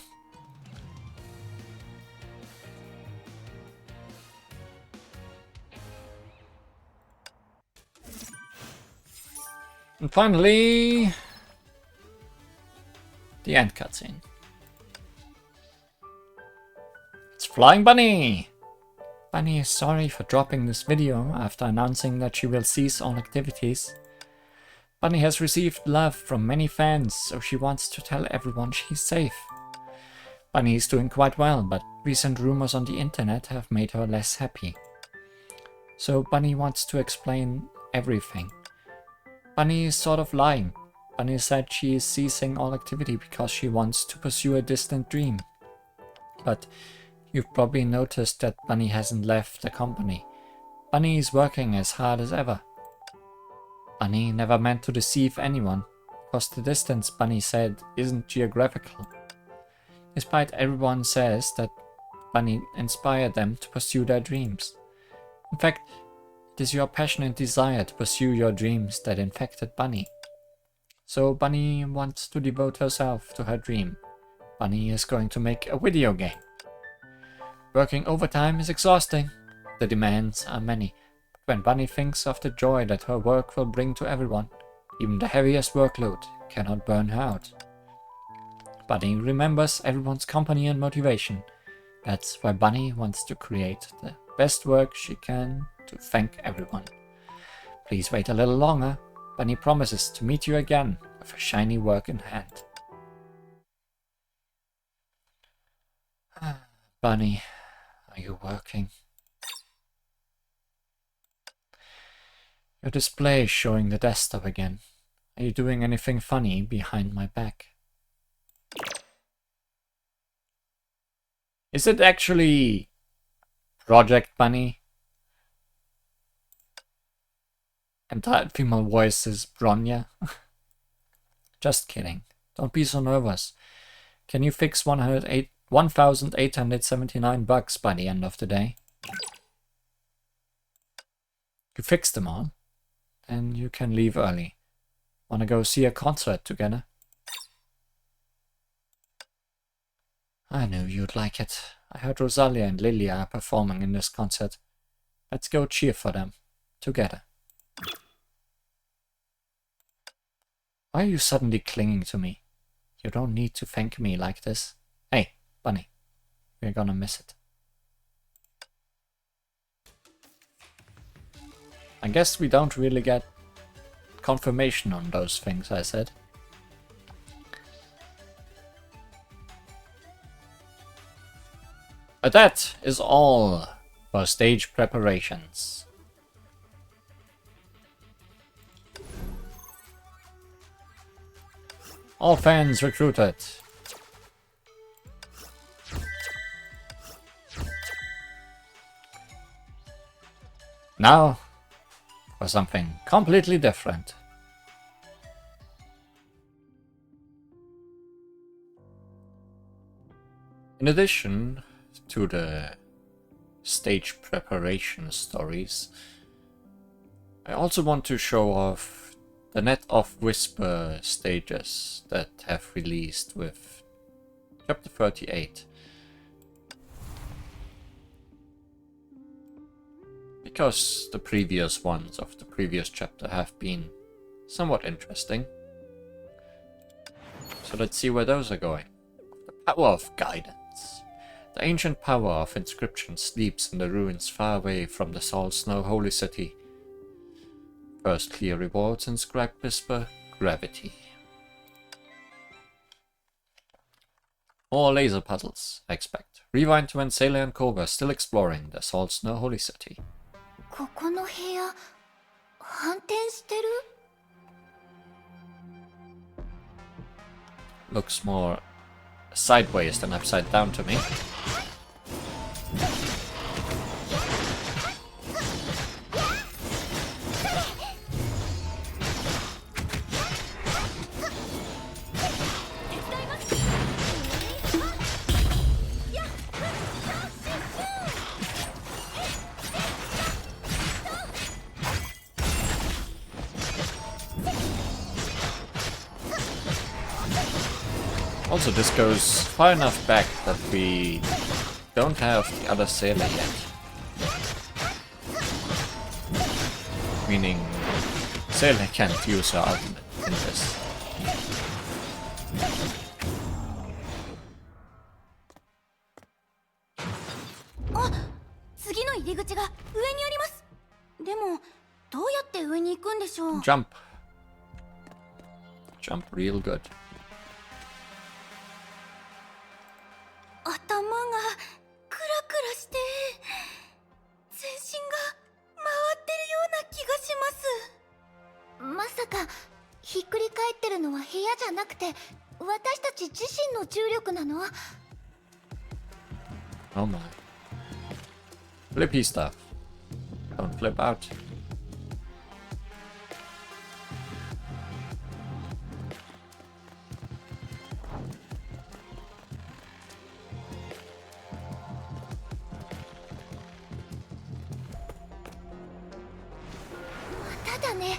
And finally, the end cutscene. It's Flying Bunny! Bunny is sorry for dropping this video after announcing that she will cease all activities. Bunny has received love from many fans, so she wants to tell everyone she's safe. Bunny is doing quite well, but recent rumors on the internet have made her less happy. So Bunny wants to explain everything. Bunny is sort of lying. Bunny said she is ceasing all activity because she wants to pursue a distant dream. But you've probably noticed that Bunny hasn't left the company. Bunny is working as hard as ever. Bunny never meant to deceive anyone, because the distance, Bunny said, isn't geographical. Despite everyone says that Bunny inspired them to pursue their dreams. In fact, it is your passionate desire to pursue your dreams that infected Bunny. So Bunny wants to devote herself to her dream. Bunny is going to make a video game. Working overtime is exhausting. The demands are many. When Bunny thinks of the joy that her work will bring to everyone, even the heaviest workload cannot burn her out. Bunny remembers everyone's company and motivation. That's why Bunny wants to create the best work she can to thank everyone. Please wait a little longer. Bunny promises to meet you again with a shiny work in hand. Bunny, are you working? Your display is showing the desktop again. Are you doing anything funny behind my back? Is it actually Project Bunny? Entitled female voice is Bronya. Just kidding. Don't be so nervous. Can you fix 1,879 bugs by the end of the day? You fixed them all? Then you can leave early. Wanna go see a concert together? I knew you'd like it. I heard Rosalia and Lilia are performing in this concert. Let's go cheer for them. Together. Why are you suddenly clinging to me? You don't need to thank me like this. Hey, Bunny. We're gonna miss it. I guess we don't really get confirmation on those things I said. But that is all for stage preparations. All fans recruited. Now for something completely different. In addition to the stage preparation stories, I also want to show off the Net of Whisper stages that have released with Chapter 38. Because the previous ones of the previous chapter have been somewhat interesting. So let's see where those are going. The power of guidance. The ancient power of inscription sleeps in the ruins far away from the Salt Snow Holy City. First clear rewards inscribed whisper, gravity. More laser puzzles, I expect. Rewind to when Sailor and Ko were still exploring the Salt Snow Holy City. ここの部屋、反転してる? Looks more sideways than upside down to me. Also, this goes far enough back that we don't have the other sailor yet. Meaning, sailor can't use her ultimate in this. Ah, 次の入り口が上にあります。でも、どうやって上に行くんでしょう? Jump. Jump real good. 頭がクラクラして全身が回ってるような気がします。まさかひっくり返ってるのは部屋じゃなくて私たち自身の重力なの? Oh my. Flippy stuff. Don't flip out. Ne,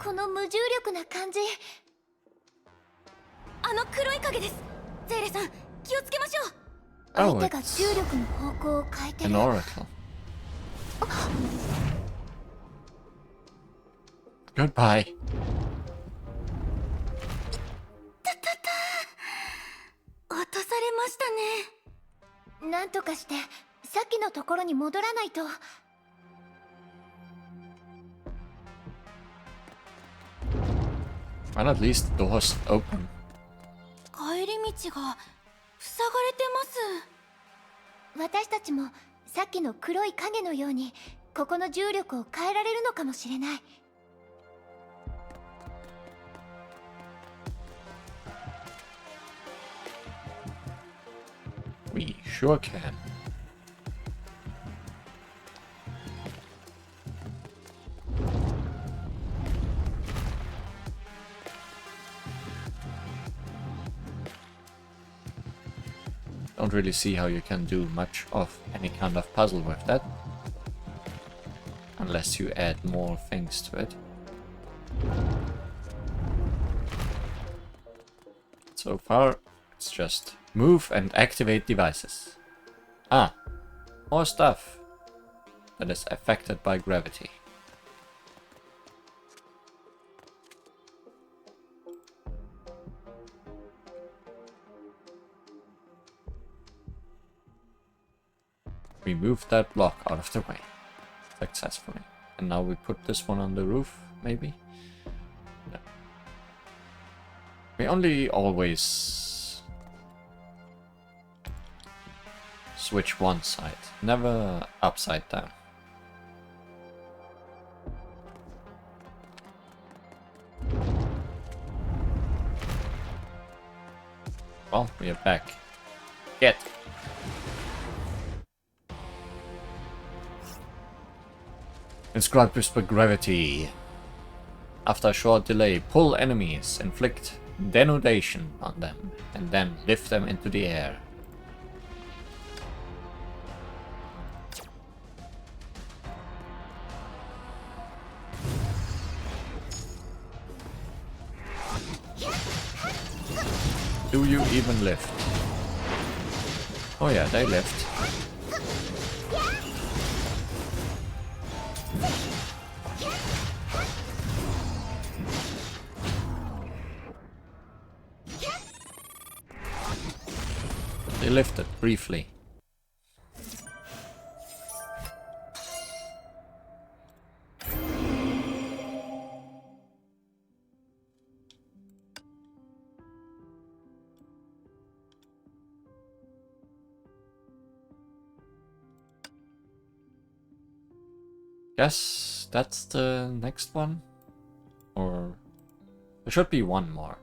この無重力な感じ。あの黒い影です。ゼーレさん、気をつけましょう。相手が重力の方向を変えてる。An oracle. Goodbye. 落とされましたね。なんとかしてさっきのところに戻らないと。Well, at least the door's open. 帰り道が塞がれてます。私たちもさっきの黒い影のようにここの重力を変えられるのかもしれない。We sure can. Don't really see how you can do much of any kind of puzzle with that. Unless you add more things to it. So far, it's just move and activate devices. Ah, more stuff that is affected by gravity. We moved that block out of the way successfully. And now we put this one on the roof, maybe? No. We only always switch one side, never upside down. Well, we are back. Get! Inscribed Whisper Gravity. After a short delay, pull enemies, inflict denudation on them, and then lift them into the air. Do you even lift? Oh yeah, they lift. They lifted briefly. Guess that's the next one? Or there should be one more.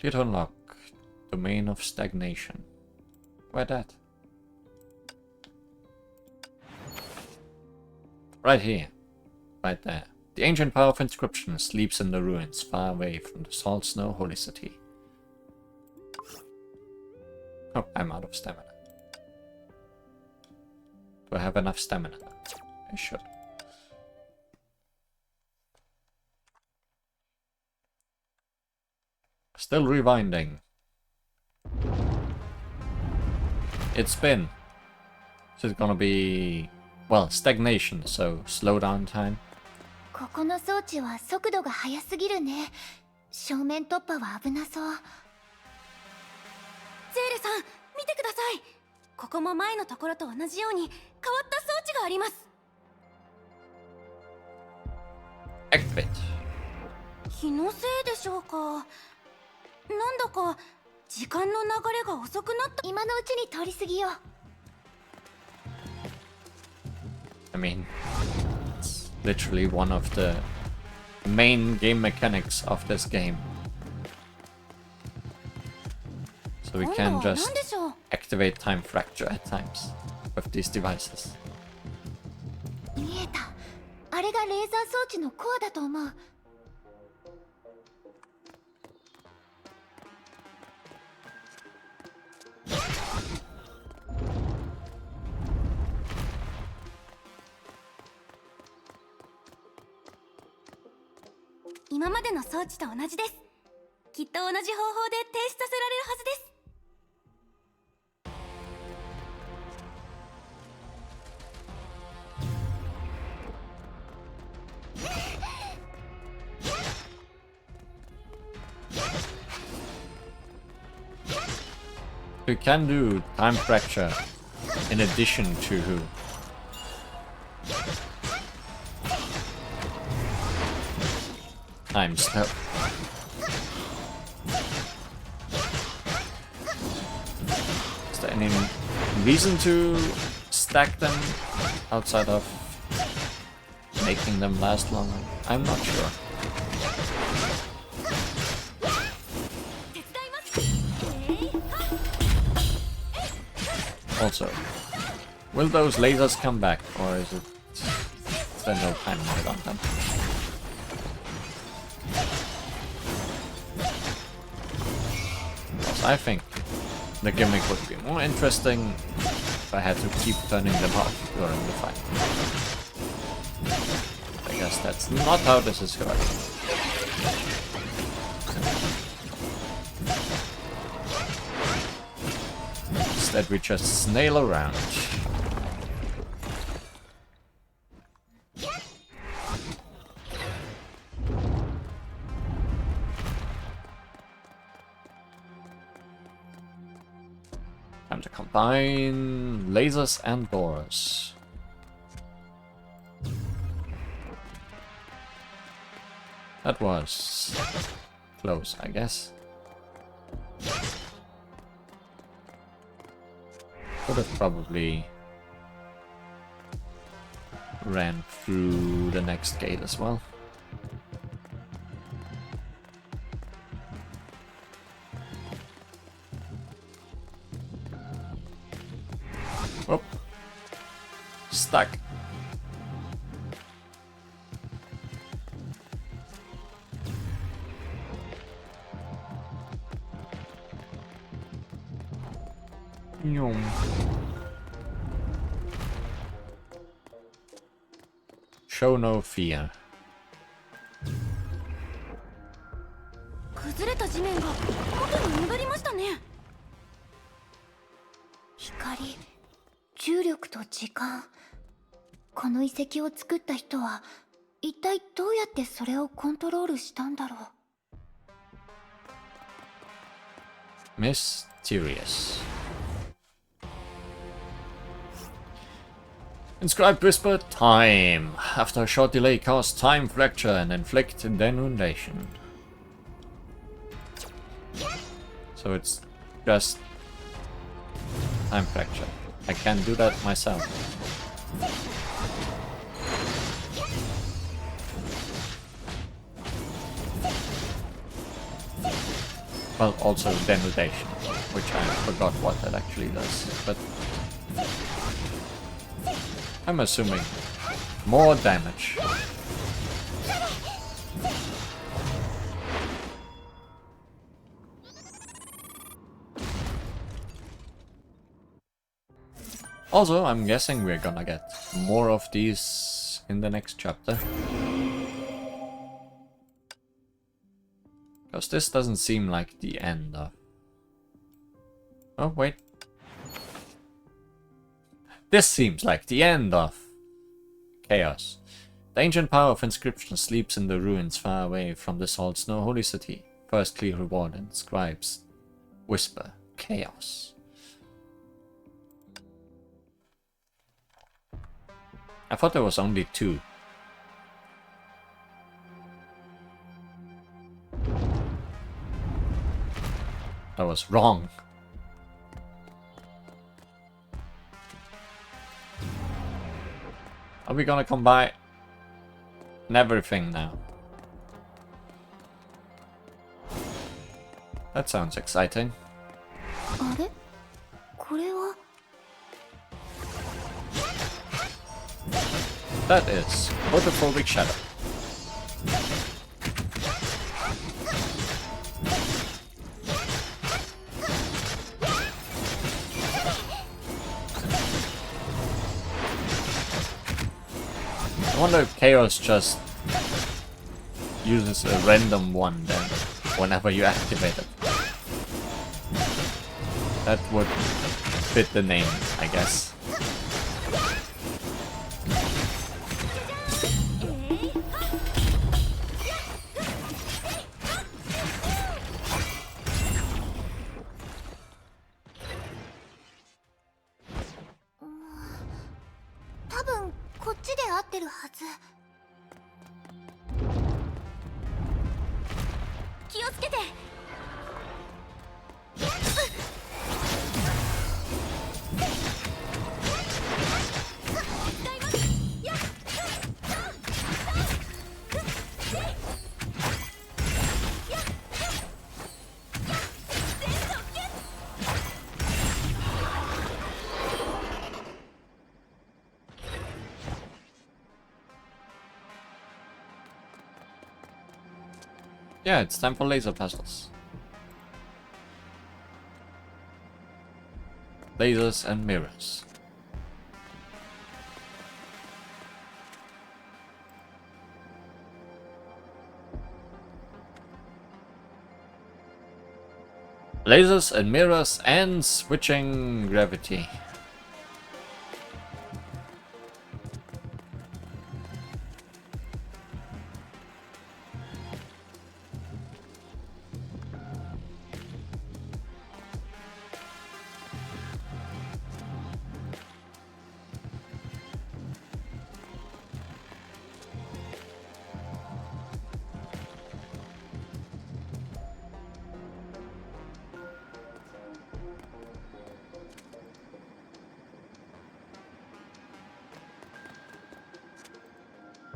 Should unlock Domain of Stagnation. Where that? Right here. Right there. The ancient power of inscription sleeps in the ruins far away from the salt snow holy city. Oh, I'm out of stamina. Do I have enough stamina? I should. Still rewinding. It's been. So it's gonna be, well, stagnation, so slow down time. ここの装置は速度が速すぎるね。正面突破は危なそう。ゼーレさん、見てください。ここも前のところと同じように変わった装置があります。Activate. 気のせいでしょうか。なんだか時間の流れが遅くなった。今のうちに通り過ぎよう。I mean, it's literally one of the main game mechanics of this game. So we can just activate time fracture at times with these devices. 見えた。あれがレーザー装置のコアだと思う。今までの装置と同じです。きっと同じ方法で停止させられるはずです。We can do time fracture in addition to time step. Is there any reason to stack them outside of making them last longer? I'm not sure. Also, will those lasers come back, or is there no time limit on them? Because I think the gimmick would be more interesting if I had to keep turning them off during the fight. I guess that's not how this is going. Instead we just snail around. Time to combine lasers and doors. That was close, I guess. Could have probably ran through the next gate as well. stuck. Yum. Show no fear. 崩れた地面が元に戻りましたね。光、重力と時間。この遺跡を作った人は一体どうやってそれをコントロールしたんだろう。 Mysterious. Inscribed whisper time. After a short delay, cause time fracture and inflict denudation. So it's just time fracture. I can't do that myself. Well, also denudation, which I forgot what that actually does, but I'm assuming more damage. Also, I'm guessing we're gonna get more of these in the next chapter. Because this doesn't seem like the end of... Oh, wait. This seems like the end of Chaos. The ancient power of inscription sleeps in the ruins far away from the salt snow holy city. First clear reward inscribes whisper Chaos. I thought there was only 2. I was wrong. Are we gonna combine everything now? That sounds exciting. あれ？これは That is photophobic shadow. I wonder if Chaos just uses a random one then, whenever you activate it. That would fit the name, I guess. Yeah, it's time for laser puzzles. Lasers and mirrors. Lasers and mirrors and switching gravity.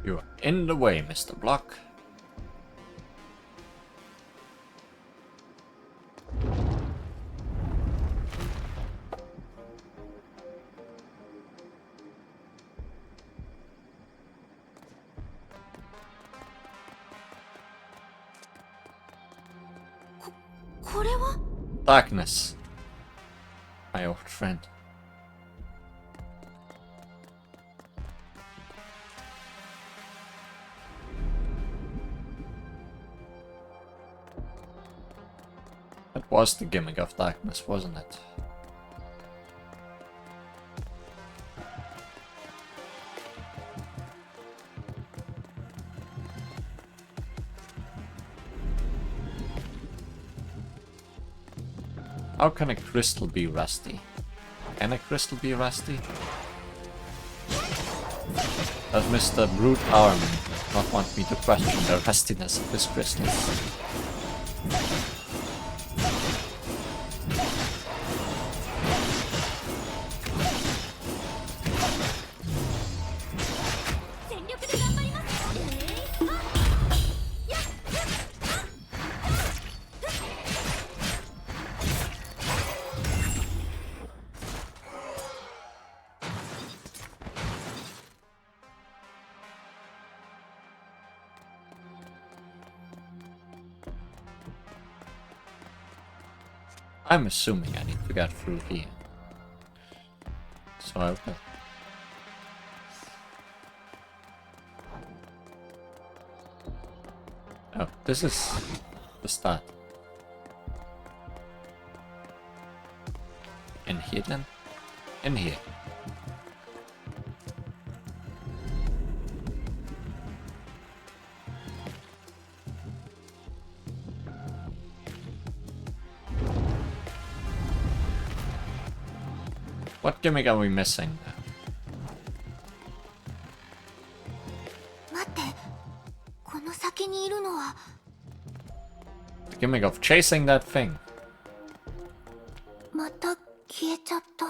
You're in the way, Mr. Block. これは Darkness, my old friend. That was the gimmick of darkness, wasn't it? How can a crystal be rusty? Can a crystal be rusty? Does Mr. Brute Arm not want me to question the rustiness of his crystals? I'm assuming I need to get through here. So I will. Oh, this is the start. In here then? In here. What gimmick are we missing? 待って、この先にいるのは The gimmick of chasing that thing. また消えちゃった。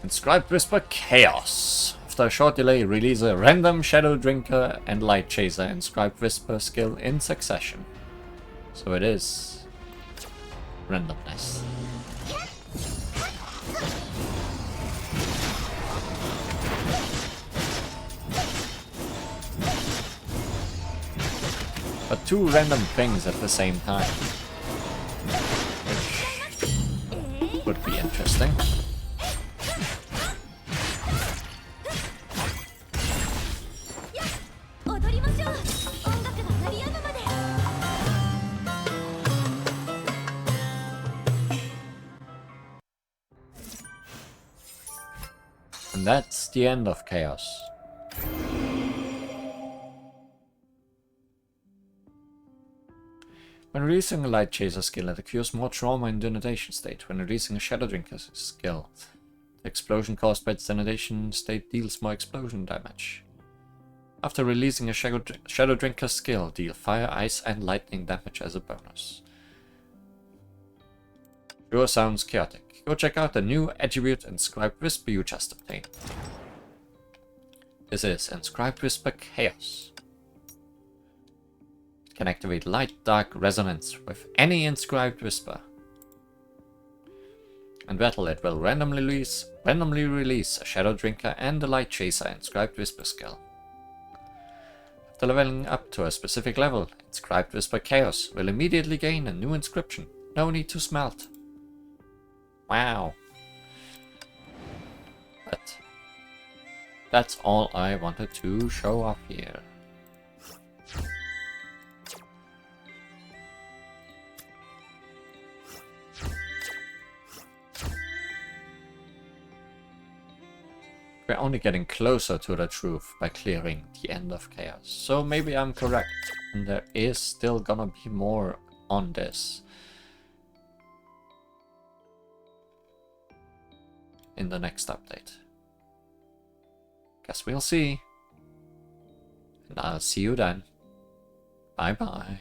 Inscribed Whisper Chaos. After a short delay, release a random Shadow Drinker and Light Chaser Inscribed Whisper skill in succession. So it is randomness. But two random things at the same time. Which would be interesting. And that's the end of Chaos. When releasing a Light Chaser skill, it occurs more trauma in denudation state. When releasing a Shadow Drinker skill, the explosion caused by its denudation state deals more explosion damage. After releasing a Shadow Drinker skill, deal fire, ice, and lightning damage as a bonus. Sure sounds chaotic. Go check out the new attribute Inscribed Whisper you just obtained. This is Inscribed Whisper Chaos. It can activate light dark resonance with any Inscribed Whisper. In battle, it will randomly release a Shadow Drinker and a Light Chaser Inscribed Whisper skill. After leveling up to a specific level, Inscribed Whisper Chaos will immediately gain a new inscription. No need to smelt. Wow. But that's all I wanted to show off here. We're only getting closer to the truth by clearing the end of Chaos. So maybe I'm correct, and there is still gonna be more on this in the next update. Guess we'll see. And I'll see you then. Bye bye.